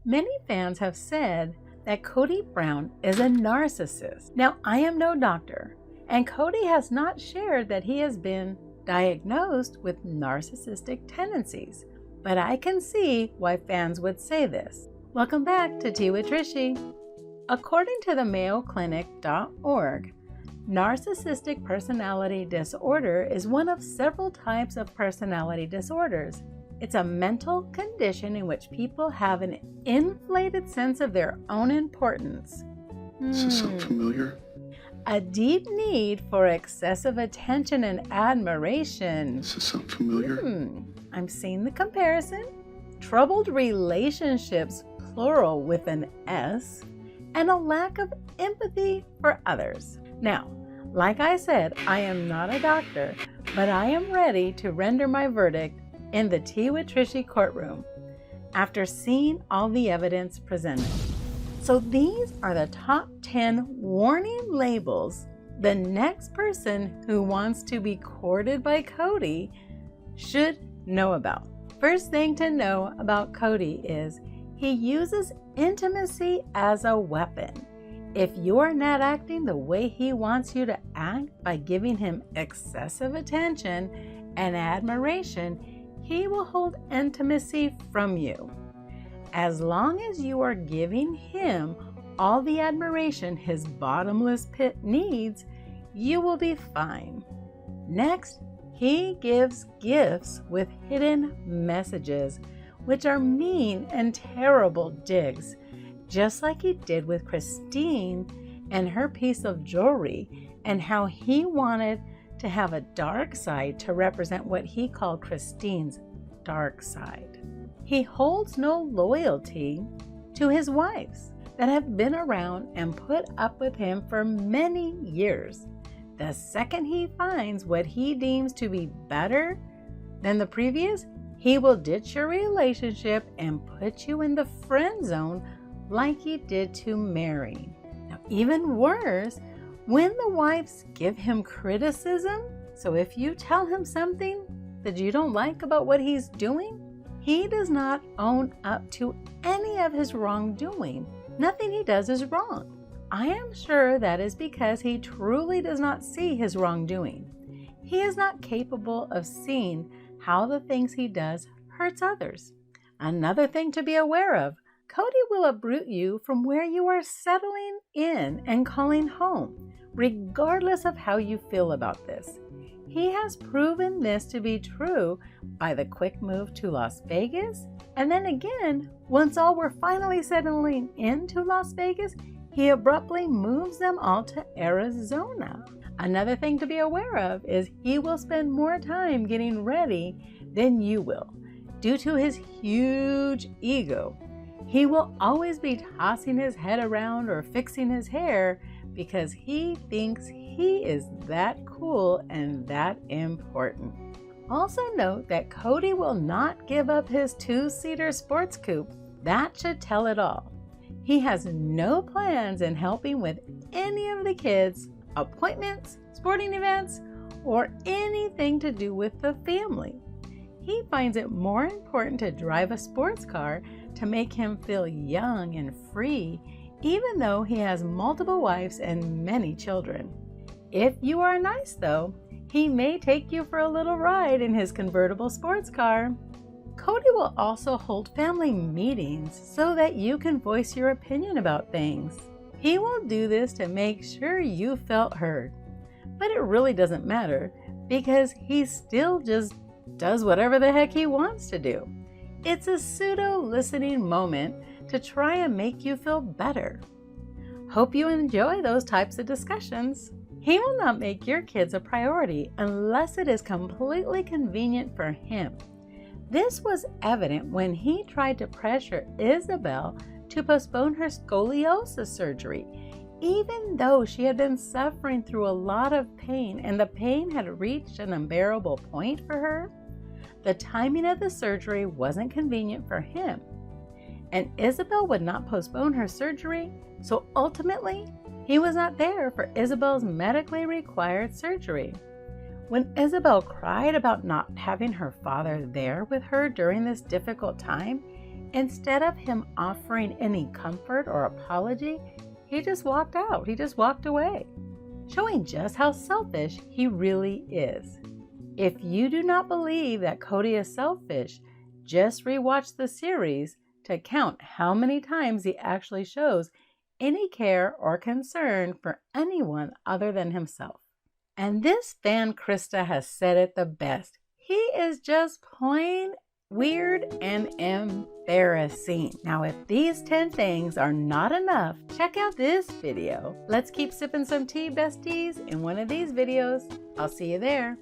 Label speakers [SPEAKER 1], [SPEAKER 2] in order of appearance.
[SPEAKER 1] Many fans have said that Kody Brown is a narcissist. Now, I am no doctor, and Kody has not shared that he has been diagnosed with narcissistic tendencies, but I can see why fans would say this. Welcome back to Tea with Trishy. According to the MayoClinic.org, narcissistic personality disorder is one of several types of personality disorders. It's a mental condition in which people have an inflated sense of their own importance.
[SPEAKER 2] Does this sound familiar?
[SPEAKER 1] A deep need for excessive attention and admiration.
[SPEAKER 2] Does this sound familiar?
[SPEAKER 1] I'm seeing the comparison. Troubled relationships, plural with an S, and a lack of empathy for others. Now, like I said, I am not a doctor, but I am ready to render my verdict in the Tea with Trishy courtroom after seeing all the evidence presented. So these are the top 10 warning labels the next person who wants to be courted by Kody should know about. First thing to know about Kody is he uses intimacy as a weapon. If you are not acting the way he wants you to act by giving him excessive attention and admiration, he will hold intimacy from you. As long as you are giving him all the admiration his bottomless pit needs, you will be fine. Next, he gives gifts with hidden messages, which are mean and terrible digs, just like he did with Christine and her piece of jewelry, and how he wanted to have a dark side to represent what he called Christine's dark side. He holds no loyalty to his wives that have been around and put up with him for many years. The second he finds what he deems to be better than the previous, he will ditch your relationship and put you in the friend zone like he did to Mary. Now, even worse, when the wives give him criticism, so if you tell him something that you don't like about what he's doing, he does not own up to any of his wrongdoing. Nothing he does is wrong. I am sure that is because he truly does not see his wrongdoing. He is not capable of seeing how the things he does hurts others. Another thing to be aware of, Kody will uproot you from where you are settling in and calling home, regardless of how you feel about this. He has proven this to be true by the quick move to Las Vegas, and then again, once all were finally settling into Las Vegas, he abruptly moves them all to Arizona. Another thing to be aware of is he will spend more time getting ready than you will. Due to his huge ego, he will always be tossing his head around or fixing his hair because he thinks he is that cool and that important. Also note that Kody will not give up his 2-seater sports coupe. That should tell it all. He has no plans in helping with any of the kids' appointments, sporting events, or anything to do with the family. He finds it more important to drive a sports car to make him feel young and free, even though he has multiple wives and many children. If you are nice though, he may take you for a little ride in his convertible sports car. Kody will also hold family meetings so that you can voice your opinion about things. He will do this to make sure you felt heard. But it really doesn't matter because he still just does whatever the heck he wants to do. It's a pseudo-listening moment to try and make you feel better. Hope you enjoy those types of discussions. He will not make your kids a priority unless it is completely convenient for him. This was evident when he tried to pressure Isabel to postpone her scoliosis surgery, even though she had been suffering through a lot of pain and the pain had reached an unbearable point for her. The timing of the surgery wasn't convenient for him, and Isabel would not postpone her surgery, so ultimately, he was not there for Isabel's medically required surgery. When Isabel cried about not having her father there with her during this difficult time, Instead of him offering any comfort or apology, he just walked out. He just walked away, showing just how selfish he really is. If you do not believe that Kody is selfish, just rewatch the series to count how many times he actually shows any care or concern for anyone other than himself. And this fan Krista has said it the best. He is just plain weird and embarrassing. Now, if these 10 things are not enough, check out this video. Let's keep sipping some tea, besties, in one of these videos. I'll see you there.